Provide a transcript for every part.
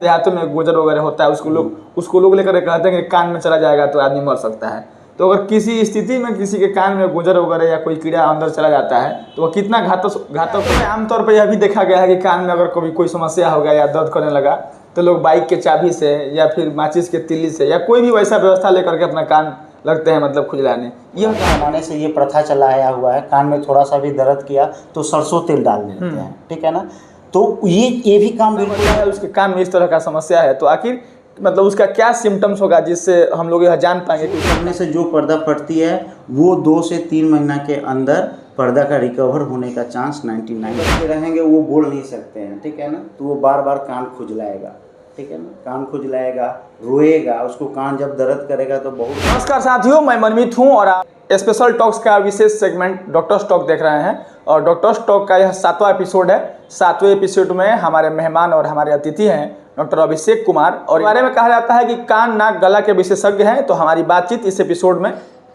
देहातों में गुजर वगैरह होता है, उसको लोग लेकर कहते हैं कि कान में चला जाएगा तो आदमी मर सकता है। तो अगर किसी स्थिति में किसी के कान में गुजर वगैरह या कोई कीड़ा अंदर चला जाता है तो वह कितना घातक है। आमतौर पर यह भी देखा गया है कि कान में अगर कभी कोई समस्या हो गया या दर्द करने लगा तो लोग बाइक के चाबी से या फिर माचिस के तिल्ली से या कोई भी वैसा व्यवस्था लेकर के अपना कान लगते हैं, मतलब खुजलाने। यह जमाने से ये प्रथा चला आया हुआ है, कान में थोड़ा सा भी दर्द किया तो सरसों तेल डाल देते हैं, ठीक है ना। तो ये भी काम बिल्कुल है, उसके कान में इस तरह का समस्या है तो आखिर मतलब उसका क्या सिम्टम्स होगा जिससे हम लोग यह जान पाएंगे कि करने से जो पर्दा फटती है वो 2 से 3 महीना के अंदर पर्दा का रिकवर होने का चांस 99 रहेंगे। वो बोल नहीं सकते हैं, ठीक है ना, तो वो बार बार कान खुजलाएगा, ठीक है ना, कान खुजलाएगा, रोएगा, उसको कान जब दर्द करेगा तो बहुत। नमस्कार साथियों, मैं मनमीत हूं और आप स्पेशल टॉक्स का विशेष सेगमेंट डॉक्टर्स टॉक देख रहे हैं और डॉक्टर्स टॉक का यह 7वां एपिसोड है। 7वें एपिसोड में हमारे मेहमान और हमारे अतिथि हैं डॉक्टर अभिषेक कुमार और बारे में कहा जाता है कि कान नाक गला के विशेषज्ञ हैं। तो हमारी बातचीत इस एपिसोड में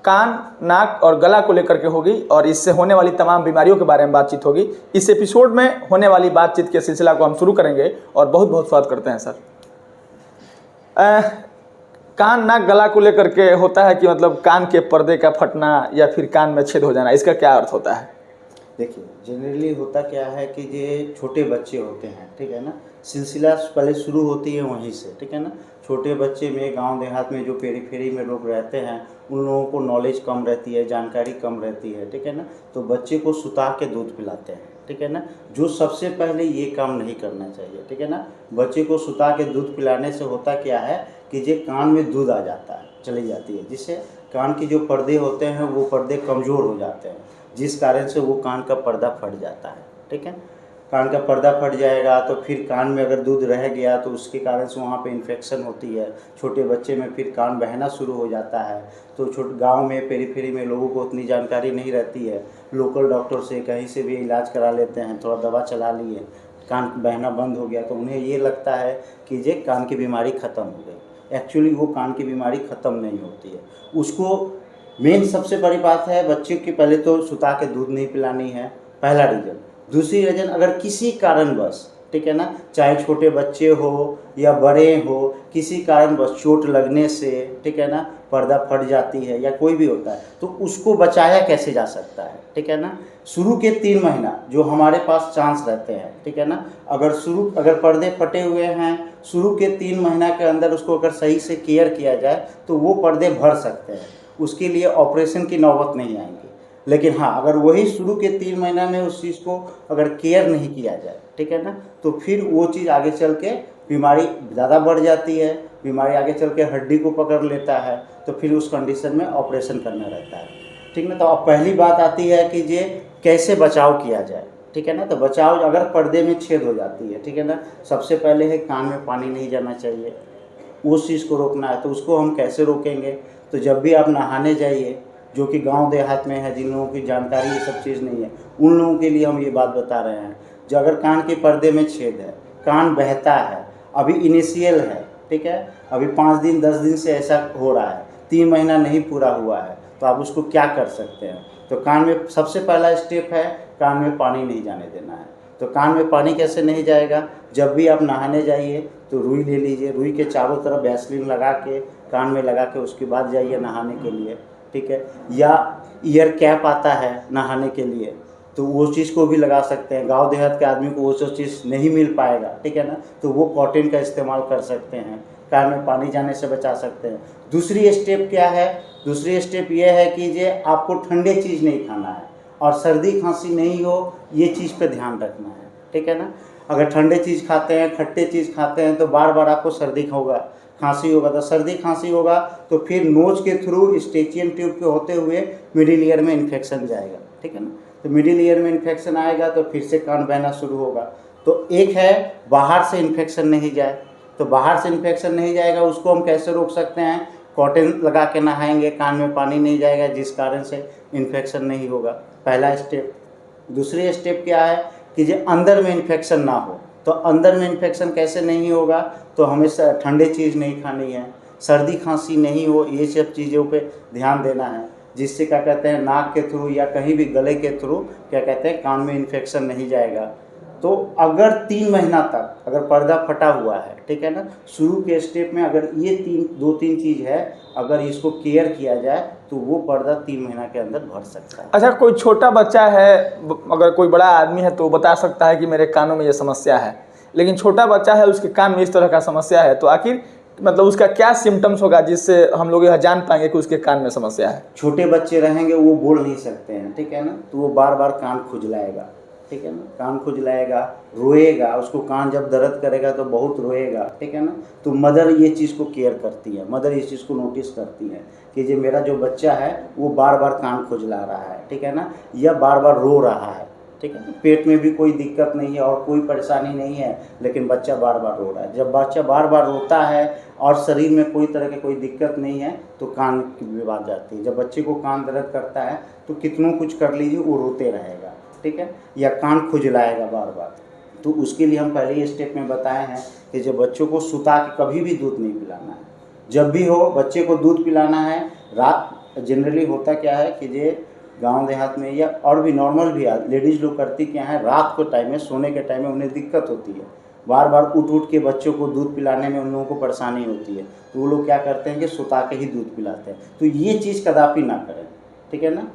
कान नाक और गला को लेकर के होगी और इससे होने वाली तमाम बीमारियों के बारे में बातचीत होगी। इस एपिसोड में होने वाली बातचीत के सिलसिला को हम शुरू करेंगे और बहुत बहुत स्वागत करते हैं सर। कान नाक गला को लेकर के होता है कि मतलब कान के पर्दे का फटना या फिर कान में छेद हो जाना, इसका क्या अर्थ होता है? देखिए, जनरली होता क्या है कि ये छोटे बच्चे होते हैं, ठीक है ना, सिलसिला पहले शुरू होती है वहीं से, ठीक है ना। छोटे बच्चे में गांव देहात में जो पेरीफेरी में लोग रहते हैं उन लोगों को नॉलेज कम रहती है, जानकारी कम रहती है, ठीक है ना, तो बच्चे को सुता के दूध पिलाते हैं, ठीक है ना, जो सबसे पहले ये काम नहीं करना चाहिए, ठीक है ना। बच्चे को सुता के दूध पिलाने से होता क्या है कि ये कान में दूध आ जाता है, चली जाती है, जिससे कान के जो पर्दे होते हैं वो पर्दे कमज़ोर हो जाते हैं, जिस कारण से वो कान का पर्दा फट जाता है, ठीक है। कान का पर्दा फट जाएगा तो फिर कान में अगर दूध रह गया तो उसके कारण से वहाँ पे इन्फेक्शन होती है। छोटे बच्चे में फिर कान बहना शुरू हो जाता है। तो गांव में पेरीफेरी में लोगों को उतनी जानकारी नहीं रहती है, लोकल डॉक्टर से कहीं से भी इलाज करा लेते हैं, थोड़ा दवा चला लिए, कान बहना बंद हो गया तो उन्हें ये लगता है कि ये कान की बीमारी ख़त्म हो गई। एक्चुअली वो कान की बीमारी ख़त्म नहीं होती है। उसको मेन सबसे बड़ी बात है बच्चे की पहले तो सुता के दूध नहीं पिलानी है, पहला रीज़न। दूसरी रीज़न, अगर किसी कारणवश, ठीक है ना, चाहे छोटे बच्चे हो या बड़े हो, किसी कारणवश चोट लगने से, ठीक है ना, पर्दा फट जाती है या कोई भी होता है तो उसको बचाया कैसे जा सकता है, ठीक है ना। शुरू के 3 महीना जो हमारे पास चांस रहते हैं, ठीक है ना, अगर पर्दे फटे हुए हैं शुरू के 3 महीना के अंदर उसको अगर सही से केयर किया जाए तो वो पर्दे भर सकते हैं, उसके लिए ऑपरेशन की नौबत नहीं आएंगी। लेकिन हाँ, अगर वही शुरू के 3 महीना में उस चीज़ को अगर केयर नहीं किया जाए, ठीक है ना, तो फिर वो चीज़ आगे चल के बीमारी ज़्यादा बढ़ जाती है, बीमारी आगे चल के हड्डी को पकड़ लेता है, तो फिर उस कंडीशन में ऑपरेशन करना रहता है, ठीक ना। तो अब पहली बात आती है कि ये कैसे बचाव किया जाए, ठीक है ना। तो बचाव, अगर पर्दे में छेद हो जाती है, ठीक है ना, सबसे पहले है कान में पानी नहीं जाना चाहिए, उस चीज़ को रोकना है। तो उसको हम कैसे रोकेंगे? तो जब भी आप नहाने जाइए, जो कि गांव देहात में है, जिन लोगों की जानकारी ये सब चीज़ नहीं है, उन लोगों के लिए हम ये बात बता रहे हैं। जो अगर कान के पर्दे में छेद है, कान बहता है, अभी इनिशियल है, ठीक है, अभी 5 दिन 10 दिन से ऐसा हो रहा है, 3 महीना नहीं पूरा हुआ है, तो आप उसको क्या कर सकते हैं? तो कान में सबसे पहला स्टेप है कान में पानी नहीं जाने देना है। तो कान में पानी कैसे नहीं जाएगा? जब भी आप नहाने जाइए तो रुई ले लीजिए, रुई के चारों तरफ वैसलीन लगा के कान में लगा के उसके बाद जाइए नहाने के लिए, ठीक है। या ईयर कैप आता है नहाने के लिए, तो वो चीज़ को भी लगा सकते हैं। गांव देहात के आदमी को वो सब चीज़ नहीं मिल पाएगा, ठीक है ना, तो वो कॉटन का इस्तेमाल कर सकते हैं, कान में पानी जाने से बचा सकते हैं। दूसरी स्टेप क्या है? दूसरी स्टेप ये है कि ये आपको ठंडे चीज़ नहीं खाना है और सर्दी खांसी नहीं हो, ये चीज़ पे ध्यान रखना है, ठीक है ना। अगर ठंडे चीज़ खाते हैं, खट्टे चीज़ खाते हैं तो बार बार आपको सर्दी होगा, खांसी होगा। तो सर्दी खांसी होगा तो फिर नोज के थ्रू स्टेचियन ट्यूब के होते हुए मिडिल ईयर में इन्फेक्शन जाएगा, ठीक है ना। तो मिडिल ईयर में इन्फेक्शन आएगा तो फिर से कान बहना शुरू होगा। तो एक है बाहर से इन्फेक्शन नहीं जाए, तो बाहर से इन्फेक्शन नहीं जाएगा, उसको हम कैसे रोक सकते हैं? कॉटन लगा के नहाएंगे, कान में पानी नहीं जाएगा, जिस कारण से इन्फेक्शन नहीं होगा, पहला स्टेप। दूसरी स्टेप क्या है कि जो अंदर में इन्फेक्शन ना हो। तो अंदर में इन्फेक्शन कैसे नहीं होगा? तो हमें ठंडे चीज़ नहीं खानी है, सर्दी खांसी नहीं हो, ये सब चीज़ों पे ध्यान देना है, जिससे क्या कहते हैं नाक के थ्रू या कहीं भी गले के थ्रू क्या कहते हैं कान में इन्फेक्शन नहीं जाएगा। तो अगर 3 महीना तक अगर पर्दा फटा हुआ है, ठीक है ना, शुरू के स्टेप में अगर ये 2-3 चीज़ है, अगर इसको केयर किया जाए तो वो पर्दा 3 महीना के अंदर भर सकता है। अच्छा, कोई छोटा बच्चा है, अगर कोई बड़ा आदमी है तो बता सकता है कि मेरे कानों में ये समस्या है, लेकिन छोटा बच्चा है उसके कान में इस तरह का समस्या है, तो आखिर मतलब उसका क्या सिम्टम्स होगा जिससे हम लोग यह जान पाएंगे कि उसके कान में समस्या है? छोटे बच्चे रहेंगे वो बोल नहीं सकते हैं, ठीक है ना, तो वो बार बार कान खुजलाएगा, ठीक है ना, कान खुजलाएगा, रोएगा, उसको कान जब दर्द करेगा तो बहुत रोएगा, ठीक है ना। तो मदर ये चीज़ को केयर करती है, मदर इस चीज़ को नोटिस करती है कि जो मेरा जो बच्चा है वो बार बार कान खुजला रहा है, ठीक है ना, या बार बार रो रहा है, ठीक है ना, पेट में भी कोई दिक्कत नहीं है और कोई परेशानी नहीं है, लेकिन बच्चा बार बार रो रहा है। जब बच्चा बार बार रोता है और शरीर में कोई तरह की कोई दिक्कत नहीं है तो कान की बात जाती है। जब बच्चे को कान दर्द करता है तो कितनों कुछ कर लीजिए वो रोते रहेगा, ठीक है, या कान खुजलाएगा बार बार। तो उसके लिए हम पहले ही स्टेप में बताए हैं कि जब बच्चों को सुता के कभी भी दूध नहीं पिलाना है। जब भी हो बच्चे को दूध पिलाना है, रात जनरली होता क्या है कि जे गांव देहात में या और भी नॉर्मल भी लेडीज़ लोग करती क्या है, रात को टाइम में सोने के टाइम में उन्हें दिक्कत होती है, बार बार उठ के बच्चों को दूध पिलाने में उन लोगों को परेशानी होती है, तो वो लोग क्या करते हैं कि सुता के ही दूध पिलाते हैं। तो ये चीज़ कदापि ना करें, ठीक है ना।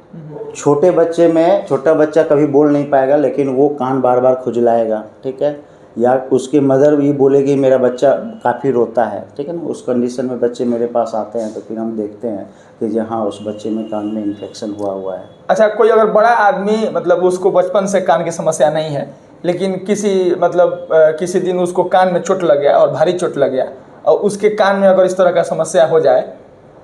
छोटे बच्चे में छोटा बच्चा कभी बोल नहीं पाएगा लेकिन वो कान बार बार खुजलाएगा, ठीक है, या उसकी मदर भी बोलेगी मेरा बच्चा काफ़ी रोता है, ठीक है ना। उस कंडीशन में बच्चे मेरे पास आते हैं तो फिर हम देखते हैं कि जहाँ उस बच्चे में कान में इन्फेक्शन हुआ है। अच्छा, कोई अगर बड़ा आदमी मतलब उसको बचपन से कान की समस्या नहीं है, लेकिन किसी दिन उसको कान में चोट लग गया और भारी चोट लग गया और उसके कान में अगर इस तरह का समस्या हो जाए,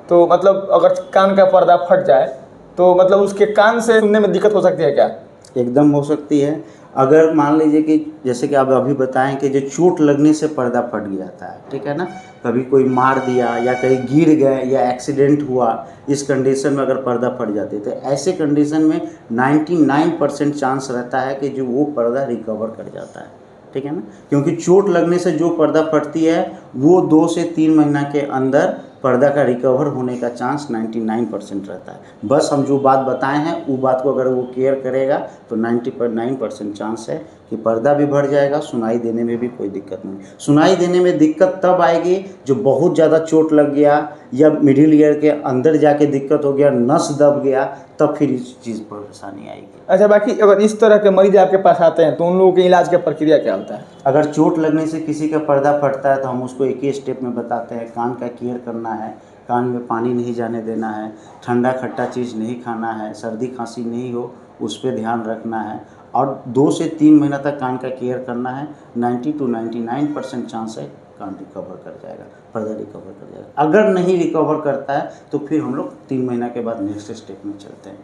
तो मतलब अगर कान का पर्दा फट जाए तो मतलब उसके कान से सुनने में दिक्कत हो सकती है क्या? एकदम हो सकती है। अगर मान लीजिए कि जैसे कि आप अभी बताएं कि जो चोट लगने से पर्दा फट जाता है, ठीक है ना, कभी कोई मार दिया या कहीं गिर गए या एक्सीडेंट हुआ, इस कंडीशन में अगर पर्दा फट जाती है तो ऐसे कंडीशन में 99% चांस रहता है कि जो वो पर्दा रिकवर कर जाता है, ठीक है ना। क्योंकि चोट लगने से जो पर्दा फटती है वो 2 से 3 महीना के अंदर पर्दा का रिकवर होने का चांस 99% रहता है। बस हम जो बात बताए हैं वो बात को अगर वो केयर करेगा तो 99% चांस है कि पर्दा भी भर जाएगा, सुनाई देने में भी कोई दिक्कत नहीं। सुनाई देने में दिक्कत तब आएगी जो बहुत ज़्यादा चोट लग गया या मिडिल ईयर के अंदर जाके दिक्कत हो गया, नस दब गया, तब फिर इस चीज़ पर परेशानी आएगी। अच्छा, बाकी अगर इस तरह के मरीज आपके पास आते हैं तो उन लोगों के इलाज की प्रक्रिया क्या होता है? अगर चोट लगने से किसी का पर्दा फटता है तो हम उसको एक ही स्टेप में बताते हैं। कान का केयर करना है, कान में पानी नहीं जाने देना है, ठंडा खट्टा चीज़ नहीं खाना है, सर्दी खांसी नहीं हो उस पर ध्यान रखना है और 2 से 3 महीना तक कान का केयर करना है। 90 to 99% चांस है कान रिकवर कर जाएगा, पर्दा रिकवर कर जाएगा। अगर नहीं रिकवर करता है तो फिर हम लोग 3 महीना के बाद नेक्स्ट स्टेप में चलते हैं।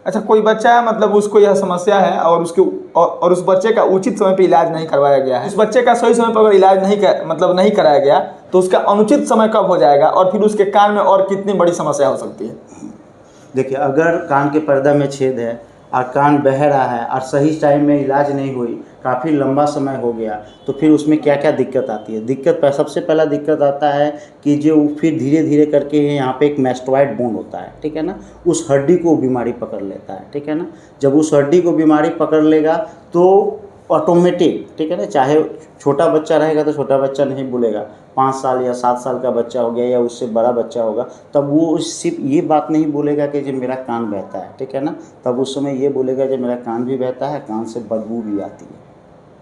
अच्छा, कोई बच्चा मतलब उसको यह समस्या है और उस बच्चे का उचित समय पे इलाज नहीं करवाया गया है, उस बच्चे का सही समय पर अगर इलाज नहीं कराया गया तो उसका अनुचित समय कब हो जाएगा और फिर उसके कान में और कितनी बड़ी समस्या हो सकती है? देखिए, अगर कान के पर्दा में छेद है और कान बह रहा है और सही टाइम में इलाज नहीं हुई, काफ़ी लंबा समय हो गया, तो फिर उसमें क्या क्या दिक्कत आती है? सबसे पहला दिक्कत आता है कि जो फिर धीरे धीरे करके यहाँ पे एक मैस्टोइड बोन होता है, ठीक है ना, उस हड्डी को बीमारी पकड़ लेता है, ठीक है ना। जब उस हड्डी को बीमारी पकड़ लेगा तो ऑटोमेटिक, ठीक है ना, चाहे छोटा बच्चा रहेगा तो छोटा बच्चा नहीं बोलेगा, 5 साल या 7 साल का बच्चा हो गया या उससे बड़ा बच्चा होगा तब वो सिर्फ ये बात नहीं बोलेगा कि जो मेरा कान बहता है, ठीक है ना, तब उस समय ये बोलेगा जो मेरा कान भी बहता है, कान से बदबू भी आती है,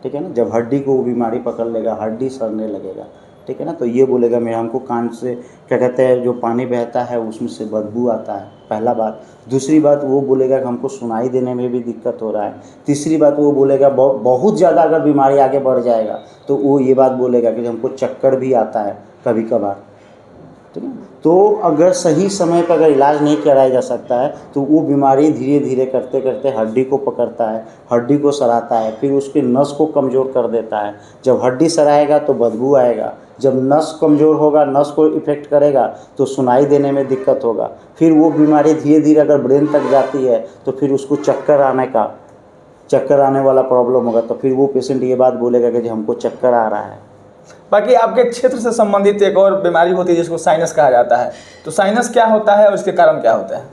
ठीक है ना। जब हड्डी को वो बीमारी पकड़ लेगा, हड्डी सड़ने लगेगा, ठीक है ना, तो ये बोलेगा मेरा हमको कान से क्या कहते हैं जो पानी बहता है उसमें से बदबू आता है, पहला बात। दूसरी बात वो बोलेगा कि हमको सुनाई देने में भी दिक्कत हो रहा है। तीसरी बात वो बोलेगा बहुत ज़्यादा अगर बीमारी आगे बढ़ जाएगा तो वो ये बात बोलेगा कि हमको चक्कर भी आता है कभी कभार, ठीक है। तो अगर सही समय पर अगर इलाज नहीं कराया जा सकता है तो वो बीमारी धीरे धीरे करते करते हड्डी को पकड़ता है, हड्डी को सराता है, फिर उसके नस को कमज़ोर कर देता है। जब हड्डी सराएगा तो बदबू आएगा, जब नस कमज़ोर होगा, नस को इफ़ेक्ट करेगा तो सुनाई देने में दिक्कत होगा। फिर वो बीमारी धीरे धीरे अगर ब्रेन तक जाती है तो फिर उसको चक्कर आने वाला प्रॉब्लम होगा, तो फिर वो पेशेंट ये बात बोलेगा कि हमको चक्कर आ रहा है। बाकी आपके क्षेत्र से संबंधित एक और बीमारी होती है जिसको साइनस कहा जाता है, तो साइनस क्या होता है और उसके कारण क्या होता है?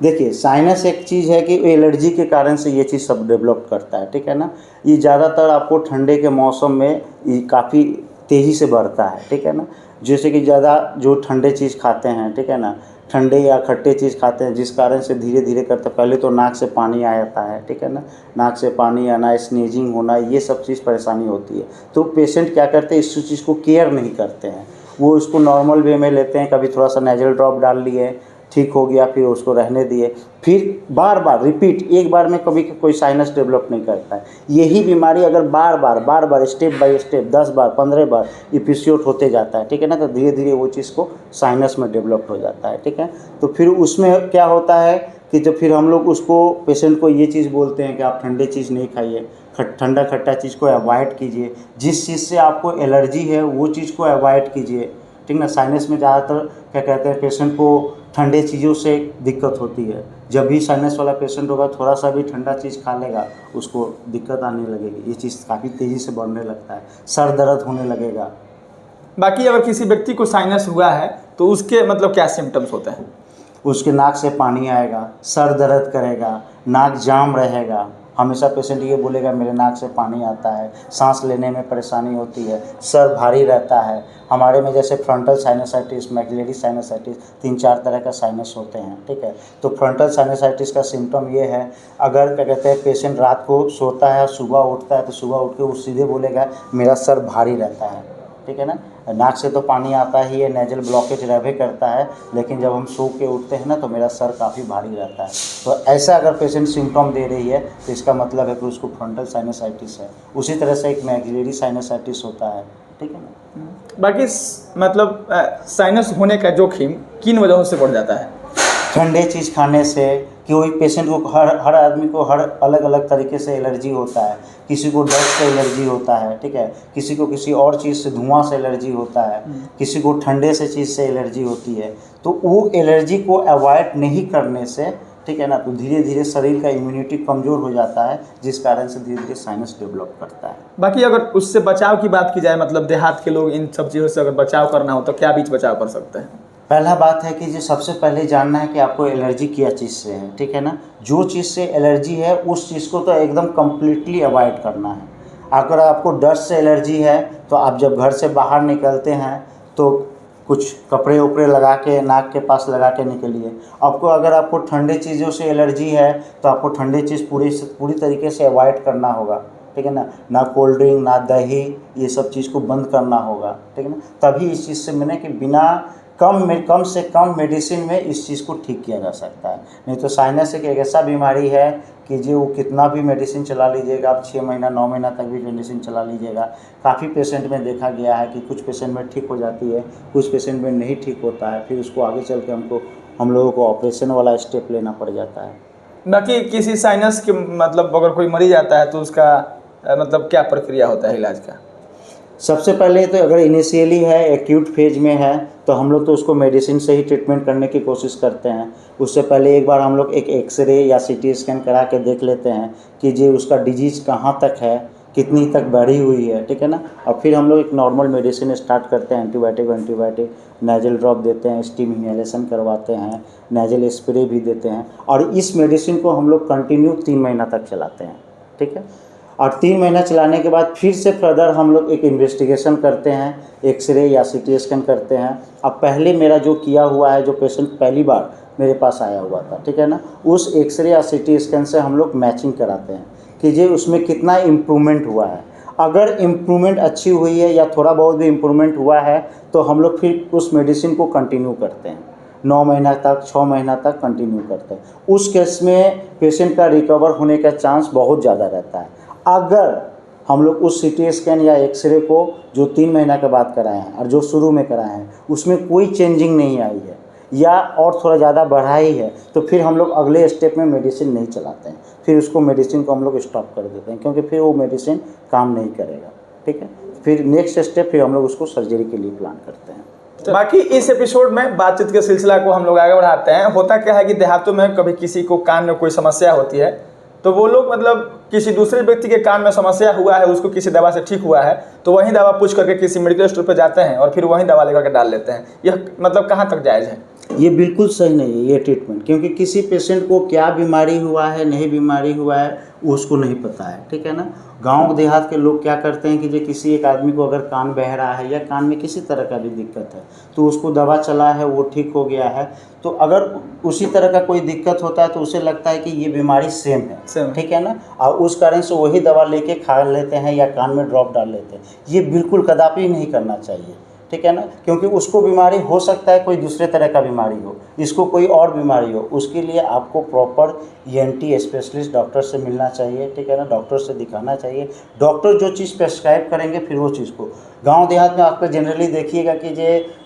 देखिए साइनस एक चीज़ है कि एलर्जी के कारण से ये चीज़ सब डेवलप करता है, ठीक है ना। ये ज़्यादातर आपको ठंडे के मौसम में ये काफ़ी तेज़ी से बढ़ता है, ठीक है ना। जैसे कि ज़्यादा जो ठंडे चीज़ खाते हैं, ठीक है ना, ठंडे या खट्टे चीज़ खाते हैं, जिस कारण से धीरे धीरे करते पहले तो नाक से पानी आ जाता है, ठीक है ना। नाक से पानी आना, स्नीजिंग होना, ये सब चीज़ परेशानी होती है। तो पेशेंट क्या करते हैं, इस चीज़ को केयर नहीं करते हैं, वो इसको नॉर्मल वे में लेते हैं। कभी थोड़ा सा नेजल ड्रॉप डाल लिए, ठीक हो गया, फिर उसको रहने दिए, फिर बार बार रिपीट, एक बार में कभी कोई साइनस डेवलप नहीं करता है। यही बीमारी अगर बार बार स्टेप बाय स्टेप 10 बार 15 बार एपिसोड होते जाता है, ठीक है ना, तो धीरे धीरे वो चीज़ को साइनस में डेवलप हो जाता है, ठीक है। तो फिर उसमें क्या होता है कि जब फिर हम लोग उसको पेशेंट को ये चीज़ बोलते हैं कि आप ठंडे चीज़ नहीं खाइए, ठंडा खट्टा चीज़ को अवॉइड कीजिए, जिस चीज़ से आपको एलर्जी है वो चीज़ को अवॉइड कीजिए, ठीक ना। साइनस में ज़्यादातर क्या कहते हैं, पेशेंट को ठंडे चीज़ों से दिक्कत होती है। जब भी साइनस वाला पेशेंट होगा, थोड़ा सा भी ठंडा चीज़ खा लेगा, उसको दिक्कत आने लगेगी, ये चीज़ काफ़ी तेज़ी से बढ़ने लगता है, सर दर्द होने लगेगा। बाकी अगर किसी व्यक्ति को साइनस हुआ है तो उसके मतलब क्या सिम्टम्स होते हैं? उसके नाक से पानी आएगा, सर दर्द करेगा, नाक जाम रहेगा, हमेशा पेशेंट ये बोलेगा मेरे नाक से पानी आता है, सांस लेने में परेशानी होती है, सर भारी रहता है। हमारे में जैसे फ्रंटल साइनसाइटिस, मैक्सिलरी साइनसाइटिस, 3-4 तरह का साइनस होते हैं, ठीक है। तो फ्रंटल साइनसाइटिस का सिम्टम ये है, अगर क्या कहते हैं पेशेंट रात को सोता है, सुबह उठता है, तो सुबह उठ के वो सीधे बोलेगा मेरा सर भारी रहता है, ठीक है ना। नाक से तो पानी आता ही है, नेजल ब्लॉकेज रहबे करता है, लेकिन जब हम सो के उठते हैं ना तो मेरा सर काफ़ी भारी रहता है। तो ऐसा अगर पेशेंट सिम्टम दे रही है तो इसका मतलब है कि उसको फ्रंटल साइनसाइटिस है। उसी तरह से एक मैक्सिलरी साइनसाइटिस होता है, ठीक है ना। बाकी मतलब साइनस होने का जोखिम किन वजहों से बढ़ जाता है? ठंडे चीज़ खाने से, कि वही पेशेंट को हर आदमी को हर अलग अलग तरीके से एलर्जी होता है। किसी को डस्ट से एलर्जी होता है, ठीक है, किसी को किसी और चीज़ से, धुआं से एलर्जी होता है, किसी को ठंडे से चीज़ से एलर्जी होती है। तो वो एलर्जी को अवॉइड नहीं करने से, ठीक है ना, तो धीरे धीरे शरीर का इम्यूनिटी कमज़ोर हो जाता है, जिस कारण से धीरे धीरे साइनस डेवलप करता है। बाकी अगर उससे बचाव की बात की जाए, मतलब देहात के लोग इन सब चीज़ों से अगर बचाव करना हो तो क्या बीच बचाव कर सकते हैं? पहला बात है कि जो सबसे पहले जानना है कि आपको एलर्जी क्या चीज़ से है, ठीक है ना। जो चीज़ से एलर्जी है उस चीज़ को तो एकदम कम्प्लीटली अवॉइड करना है। अगर आपको डस्ट से एलर्जी है तो आप जब घर से बाहर निकलते हैं तो कुछ कपड़े उपड़े लगा के, नाक के पास लगा के निकलिए। अगर आपको ठंडे चीज़ों से एलर्जी है तो आपको ठंडे चीज़ पूरी तरीके से अवॉइड करना होगा, ठीक है ना कोल्ड ड्रिंक, ना दही, ये सब चीज़ को बंद करना होगा, ठीक है ना। तभी इस चीज़ से मैंने कि बिना कम से कम मेडिसिन में इस चीज़ को ठीक किया जा सकता है। नहीं तो साइनस एक ऐसा बीमारी है कि जो वो कितना भी मेडिसिन चला लीजिएगा, आप 6 महीना 9 महीना तक भी मेडिसिन चला लीजिएगा, काफ़ी पेशेंट में देखा गया है कि कुछ पेशेंट में ठीक हो जाती है, कुछ पेशेंट में नहीं ठीक होता है, फिर उसको आगे चल के हम लोगों को ऑपरेशन वाला स्टेप लेना पड़ जाता है। बाकी किसी साइनस के मतलब अगर कोई मरीज आता है तो उसका मतलब क्या प्रक्रिया होता है इलाज का? सबसे पहले तो अगर इनिशियली है, एक्यूट फेज में है, तो हम लोग तो उसको मेडिसिन से ही ट्रीटमेंट करने की कोशिश करते हैं। उससे पहले एक बार हम लोग एक एक्सरे या सीटी स्कैन करा के देख लेते हैं कि जो उसका डिजीज़ कहाँ तक है, कितनी तक बढ़ी हुई है, ठीक है ना। और फिर हम लोग एक नॉर्मल मेडिसिन स्टार्ट करते हैं, एंटीबायोटिक, नेजल ड्रॉप देते हैं, स्टीम इनहेलेशन करवाते हैं, नेजल स्प्रे भी देते हैं। और इस मेडिसिन को हम लोग कंटिन्यू 3 महीना तक चलाते हैं, ठीक है। और 3 महीना चलाने के बाद फिर से फर्दर हम लोग एक इन्वेस्टिगेशन करते हैं, एक्सरे या सीटी स्कैन करते हैं। अब पहले मेरा जो किया हुआ है, जो पेशेंट पहली बार मेरे पास आया हुआ था, ठीक है ना, उस एक्सरे या सीटी स्कैन से हम लोग मैचिंग कराते हैं कि ये उसमें कितना इम्प्रूवमेंट हुआ है। अगर इम्प्रूवमेंट अच्छी हुई है या थोड़ा बहुत भी इम्प्रूवमेंट हुआ है तो हम लोग फिर उस मेडिसिन को कंटिन्यू करते हैं, 9 महीना तक, 6 महीना तक कंटिन्यू करते हैं। उस केस में पेशेंट का रिकवर होने का चांस बहुत ज़्यादा रहता है। अगर हम लोग उस सीटी स्कैन या एक्सरे को जो 3 महीना के बाद कराए हैं और जो शुरू में कराए हैं उसमें कोई चेंजिंग नहीं आई है या और थोड़ा ज़्यादा बढ़ा ही है, तो फिर हम लोग अगले स्टेप में मेडिसिन नहीं चलाते हैं, फिर उसको मेडिसिन को हम लोग स्टॉप कर देते हैं, क्योंकि फिर वो मेडिसिन काम नहीं करेगा, ठीक है। फिर नेक्स्ट स्टेप फिर हम लोग उसको सर्जरी के लिए प्लान करते हैं। तो बाकी इस एपिसोड में बातचीत के सिलसिला को हम लोग आगे बढ़ाते हैं। होता क्या है कि देहातों में कभी किसी को कान में कोई समस्या होती है तो वो लोग मतलब किसी दूसरे व्यक्ति के कान में समस्या हुआ है, उसको किसी दवा से ठीक हुआ है, तो वही दवा पूछ करके किसी मेडिकल स्टोर पर जाते हैं और फिर वही दवा लेकर के डाल लेते हैं। यह मतलब कहाँ तक जायज़ है? ये बिल्कुल सही नहीं है ये ट्रीटमेंट, क्योंकि किसी पेशेंट को क्या बीमारी हुआ है, नहीं बीमारी हुआ है, वो उसको नहीं पता है, ठीक है ना। गांव देहात के लोग क्या करते हैं कि जो किसी एक आदमी को अगर कान बह रहा है या कान में किसी तरह का भी दिक्कत है, तो उसको दवा चला है, वो ठीक हो गया है, तो अगर उसी तरह का कोई दिक्कत होता है तो उसे लगता है कि ये बीमारी सेम है, ठीक है ना, और उस कारण से वही दवा लेके खा लेते हैं या कान में ड्रॉप डाल लेते हैं। ये बिल्कुल कदापि नहीं करना चाहिए, ठीक है ना, क्योंकि उसको बीमारी हो सकता है कोई दूसरे तरह का बीमारी हो, इसको कोई और बीमारी हो, उसके लिए आपको प्रॉपर ENT स्पेशलिस्ट डॉक्टर से मिलना चाहिए, ठीक है ना, डॉक्टर से दिखाना चाहिए। डॉक्टर जो चीज़ प्रेस्क्राइब करेंगे फिर वो चीज़ को, गांव देहात में आपको जनरली देखिएगा कि जो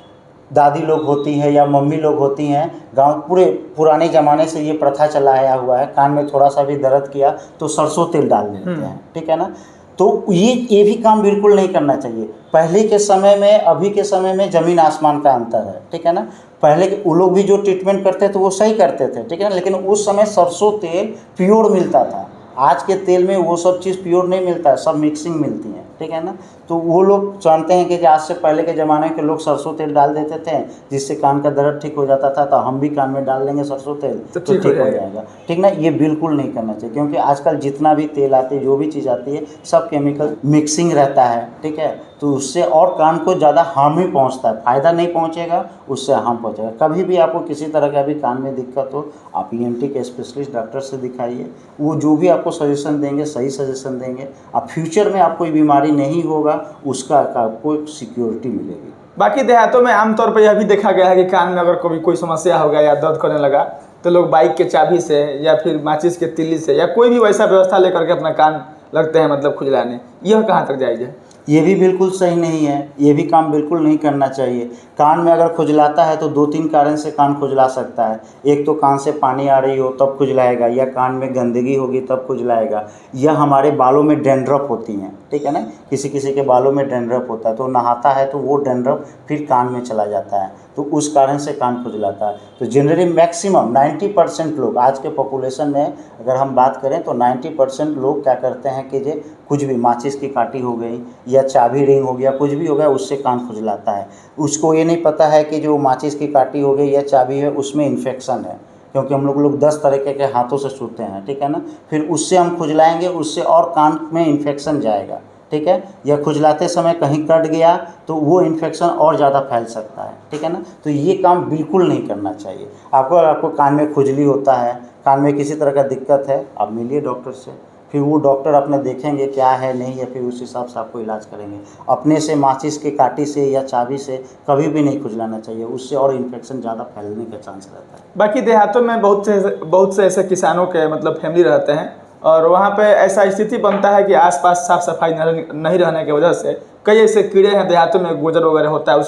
दादी लोग होती हैं या मम्मी लोग होती हैं, गांव पूरे पुराने ज़माने से ये प्रथा चला आया हुआ है, कान में थोड़ा सा भी दर्द किया तो सरसों तेल डाल देते हैं, ठीक है ना। तो ये भी काम बिल्कुल नहीं करना चाहिए। पहले के समय में अभी के समय में ज़मीन आसमान का अंतर है, ठीक है ना। पहले के वो लोग भी जो ट्रीटमेंट करते थे वो सही करते थे, ठीक है ना, लेकिन उस समय सरसों तेल प्योर मिलता था। आज के तेल में वो सब चीज़ प्योर नहीं मिलता है, सब मिक्सिंग मिलती है, ठीक है ना। तो वो लोग जानते हैं कि आज से पहले के ज़माने के लोग सरसों तेल डाल देते थे जिससे कान का दर्द ठीक हो जाता था, तो हम भी कान में डाल देंगे सरसों तेल तो ठीक हो जाएगा, ठीक ना। ये बिल्कुल नहीं करना चाहिए, क्योंकि आजकल जितना भी तेल आते है, जो भी चीज़ आती है, सब केमिकल मिक्सिंग रहता है, ठीक है। तो उससे और कान को ज़्यादा हार्म ही पहुंचता है, फ़ायदा नहीं पहुंचेगा, उससे हार्म पहुंचेगा। कभी भी आपको किसी तरह का भी कान में दिक्कत हो, आप ENT के स्पेशलिस्ट डॉक्टर से दिखाइए, वो जो भी आपको सजेशन देंगे सही सजेशन देंगे। अब फ्यूचर में आपको कोई बीमारी नहीं होगा, उसका आपको एक सिक्योरिटी मिलेगी। बाकी देहातों में आमतौर पर यह भी देखा गया है कि कान में अगर कभी कोई समस्या हो गया या दर्द करने लगा तो लोग बाइक के चाबी से या फिर माचिस के तिल्ली से या कोई भी वैसा व्यवस्था लेकर के अपना कान लगते हैं मतलब खुजलाने। यह कहाँ तक जायज़ है? ये भी बिल्कुल सही नहीं है, ये भी काम बिल्कुल नहीं करना चाहिए। कान में अगर खुजलाता है तो 2-3 कारण से कान खुजला सकता है। एक तो कान से पानी आ रही हो तब खुजलाएगा, या कान में गंदगी होगी तब खुजलाएगा, या हमारे बालों में डैंड्रफ होती हैं, ठीक है ना। किसी किसी के बालों में डैंड्रफ होता है तो नहाता है तो वो डैंड्रफ फिर कान में चला जाता है, तो उस कारण से कान खुजलाता है। तो जनरली मैक्सिमम 90% लोग आज के पॉपुलेशन में अगर हम बात करें तो 90% लोग क्या करते हैं कि जो कुछ भी माचिस की काठी हो गई या चाबी रिंग हो गया, कुछ भी हो गया, उससे कान खुजलाता है। उसको ये नहीं पता है कि जो माचिस की काठी हो गई या चाबी है उसमें इन्फेक्शन है, क्योंकि हम लोग 10 तरीके के हाथों से छूते हैं, ठीक है ना। फिर उससे हम खुजलाएंगे, उससे और कान में इन्फेक्शन जाएगा, ठीक है। या खुजलाते समय कहीं कट गया तो वो इन्फेक्शन और ज़्यादा फैल सकता है, ठीक है ना। तो ये काम बिल्कुल नहीं करना चाहिए। आपको कान में खुजली होता है, कान में किसी तरह का दिक्कत है, आप मिलिए डॉक्टर से, फिर वो डॉक्टर अपने देखेंगे क्या है नहीं है, फिर उस हिसाब से आपको इलाज करेंगे। अपने से माचिस के काठी से या चाबी से कभी भी नहीं खुजलाना चाहिए, उससे और इन्फेक्शन ज़्यादा फैलने का चांस रहता है। बाकी देहातों में बहुत से ऐसे किसानों के मतलब फैमिली रहते हैं और वहाँ पे ऐसा स्थिति बनता है कि आसपास साफ सफाई नहीं रहने की वजह से कई ऐसे कीड़े हैं देहातों में, गोजर वगैरह होता है,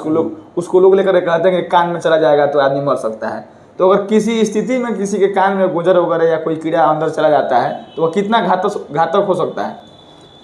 उसको लोग लेकर कहते हैं कि कान में चला जाएगा तो आदमी मर सकता है। तो अगर किसी स्थिति में किसी के कान में गोजर वगैरह या कोई कीड़ा अंदर चला जाता है तो वह कितना घातक हो सकता है?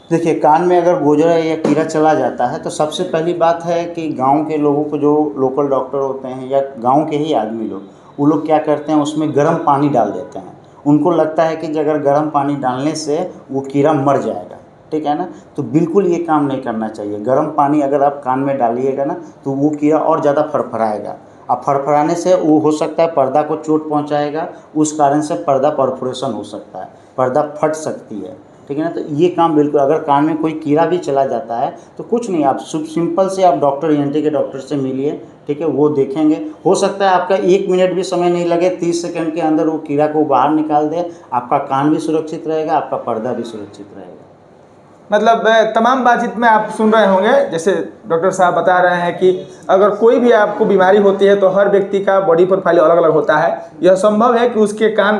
देखिए, कान में अगर गोजरा या कीड़ा चला जाता है तो सबसे पहली बात है कि गांव के लोगों को, जो लोकल डॉक्टर होते हैं या गांव के ही आदमी लोग, वो लोग क्या करते हैं, उसमें गर्म पानी डाल देते हैं। उनको लगता है कि अगर गर्म पानी डालने से वो कीड़ा मर जाएगा, ठीक है ना। तो बिल्कुल ये काम नहीं करना चाहिए। गर्म पानी अगर आप कान में डालिएगा ना तो वो कीड़ा और ज़्यादा फड़फड़ाएगा, अब फड़फड़ाने से वो हो सकता है पर्दा को चोट पहुंचाएगा, उस कारण से पर्दा परफोरेशन हो सकता है, पर्दा फट सकती है, ठीक है ना। तो ये काम बिल्कुल, अगर कान में कोई कीड़ा भी चला जाता है तो कुछ नहीं, आप सिंपल से आप डॉक्टर ENT के डॉक्टर से मिलिए, ठीक है, वो देखेंगे। हो सकता है आपका 1 मिनट भी समय नहीं लगे, 30 सेकंड के अंदर वो कीड़ा को बाहर निकाल दे, आपका कान भी सुरक्षित रहेगा, आपका पर्दा भी सुरक्षित रहेगा। मतलब तमाम बातचीत में आप सुन रहे होंगे, जैसे डॉक्टर साहब बता रहे हैं कि अगर कोई भी आपको बीमारी होती है तो हर व्यक्ति का बॉडी प्रोफाइल अलग अलग होता है। यह संभव है कि उसके कान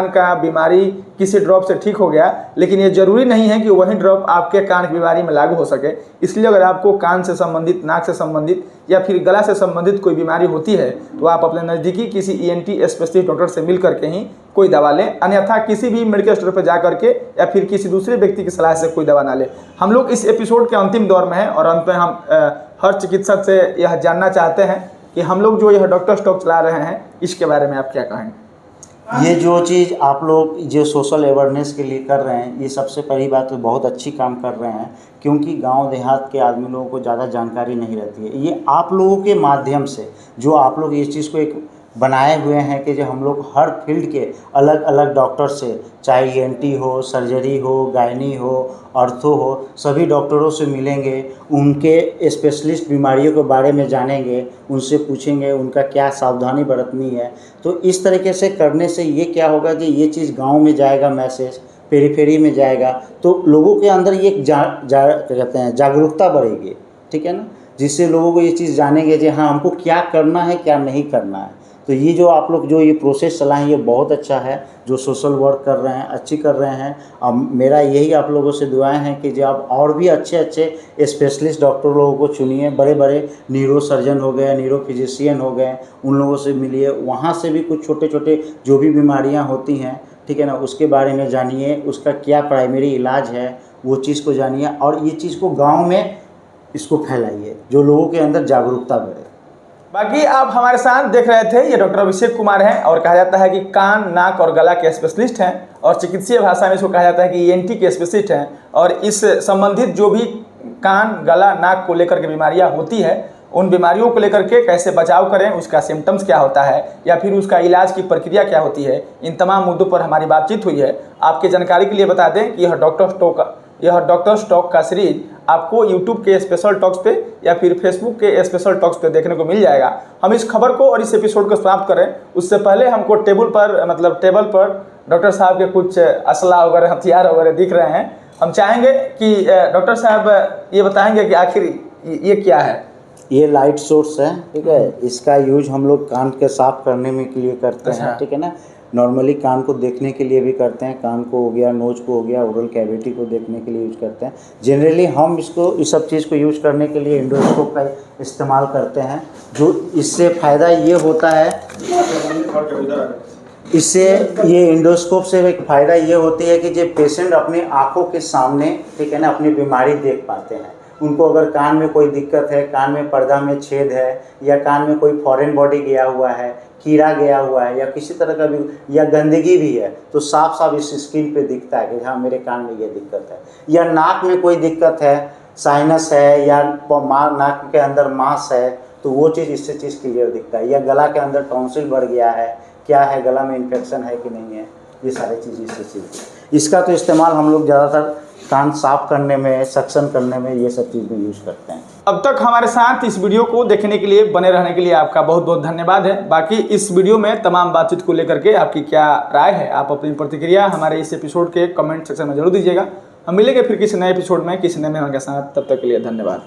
का बीमारी किसी ड्रॉप से ठीक हो गया, लेकिन ये जरूरी नहीं है कि वही ड्रॉप आपके कान की बीमारी में लागू हो सके। इसलिए अगर आपको कान से संबंधित, नाक से संबंधित या फिर गला से संबंधित कोई बीमारी होती है तो आप अपने नज़दीकी किसी ENT स्पेशलिस्ट डॉक्टर से मिल करके ही कोई दवा लें, अन्यथा किसी भी मेडिकल स्टोर पर जा करके या फिर किसी दूसरे व्यक्ति की सलाह से कोई दवा ना लें। हम लोग इस एपिसोड के अंतिम दौर में हैं और अंत में हम हर चिकित्सक से यह जानना चाहते हैं कि हम लोग जो यह डॉक्टर स्टॉक चला रहे हैं इसके बारे में आप क्या कहेंगे? ये जो चीज़ आप लोग जो सोशल अवेयरनेस के लिए कर रहे हैं, ये सबसे पहली बात तो बहुत अच्छी काम कर रहे हैं, क्योंकि गांव देहात के आदमी लोगों को ज़्यादा जानकारी नहीं रहती है। ये आप लोगों के माध्यम से जो आप लोग इस चीज़ को एक बनाए हुए हैं कि जो हम लोग हर फील्ड के अलग अलग डॉक्टर से, चाहे ENT हो, सर्जरी हो, गायनी हो, ऑर्थो हो, सभी डॉक्टरों से मिलेंगे, उनके स्पेशलिस्ट बीमारियों के बारे में जानेंगे, उनसे पूछेंगे उनका क्या सावधानी बरतनी है। तो इस तरीके से करने से ये क्या होगा कि ये चीज़ गांव में जाएगा, मैसेज पेरीफेरी में जाएगा, तो लोगों के अंदर ये क्या कहते हैं जागरूकता बढ़ेगी, ठीक है ना, जिससे लोगों को ये चीज़ जानेंगे कि हाँ हमको क्या करना है क्या नहीं करना है। तो ये जो आप लोग जो ये प्रोसेस चलाएं ये बहुत अच्छा है, जो सोशल वर्क कर रहे हैं अच्छी कर रहे हैं। अब मेरा यही आप लोगों से दुआएं हैं कि जो आप और भी अच्छे अच्छे स्पेशलिस्ट डॉक्टर लोगों को चुनिए, बड़े बड़े न्यूरो सर्जन हो गए, न्यूरो फिजिशियन हो गए, उन लोगों से मिलिए, वहाँ से भी कुछ छोटे छोटे जो भी बीमारियाँ होती हैं, ठीक है ना, उसके बारे में जानिए, उसका क्या प्राइमरी इलाज है वो चीज़ को जानिए, और ये चीज़ को गाँव में इसको फैलाइए, जो लोगों के अंदर जागरूकता बढ़े। बाकी आप हमारे साथ देख रहे थे, ये डॉक्टर अभिषेक कुमार हैं और कहा जाता है कि कान, नाक और गला के स्पेशलिस्ट हैं, और चिकित्सीय भाषा में इसको कहा जाता है कि ENT के स्पेशलिस्ट हैं। और इस संबंधित जो भी कान, गला, नाक को लेकर के बीमारियां होती है, उन बीमारियों को लेकर के कैसे बचाव करें, उसका सिम्टम्स क्या होता है या फिर उसका इलाज की प्रक्रिया क्या होती है, इन तमाम मुद्दों पर हमारी बातचीत हुई है। आपके जानकारी के लिए बता दें कि यह डॉक्टर स्टॉक का सीरीज आपको YouTube के स्पेशल टॉक्स पे या फिर Facebook के स्पेशल टॉक्स पे देखने को मिल जाएगा। हम इस खबर को और इस एपिसोड को समाप्त करें उससे पहले हमको टेबल पर डॉक्टर साहब के कुछ असला वगैरह, हथियार वगैरह दिख रहे हैं। हम चाहेंगे कि डॉक्टर साहब ये बताएंगे कि आखिर ये क्या है। ये लाइट सोर्स है, ठीक है, इसका यूज हम लोग कान के साफ करने में के लिए करते हैं, ठीक है ना। नॉर्मली कान को देखने के लिए भी करते हैं, कान को हो गया, नोज को हो गया, ओरल कैविटी को देखने के लिए यूज करते हैं। जनरली हम इसको इस सब चीज़ को यूज करने के लिए एंडोस्कोप का इस्तेमाल करते हैं। जो इससे फ़ायदा ये होता है, इससे ये एंडोस्कोप से एक फ़ायदा ये होती है कि जो पेशेंट अपने आँखों के सामने, ठीक है ना, अपनी बीमारी देख पाते हैं। उनको अगर कान में कोई दिक्कत है, कान में पर्दा में छेद है, या कान में कोई फॉरेन बॉडी गया हुआ है, कीड़ा गया हुआ है, या किसी तरह का भी, या गंदगी भी है, तो साफ साफ इस स्किन पे दिखता है कि हाँ मेरे कान में ये दिक्कत है। या नाक में कोई दिक्कत है, साइनस है, या नाक के अंदर मांस है, तो वो चीज़ इससे चीज़ क्लियर दिखता है। या गला के अंदर टॉन्सिल बढ़ गया है, क्या है, गला में इन्फेक्शन है कि नहीं है, ये सारी चीज़ इससे चीज़। इसका तो इस्तेमाल हम लोग ज़्यादातर कान साफ करने में, सक्शन करने में, ये सब चीज़ में यूज़ करते हैं। अब तक हमारे साथ इस वीडियो को देखने के लिए, बने रहने के लिए आपका बहुत बहुत धन्यवाद है। बाकी इस वीडियो में तमाम बातचीत को लेकर के आपकी क्या राय है, आप अपनी प्रतिक्रिया हमारे इस एपिसोड के कमेंट सेक्शन में जरूर दीजिएगा। हम मिलेंगे फिर किसी नए एपिसोड में किसी नए मेहमान के साथ, तब तक के लिए धन्यवाद।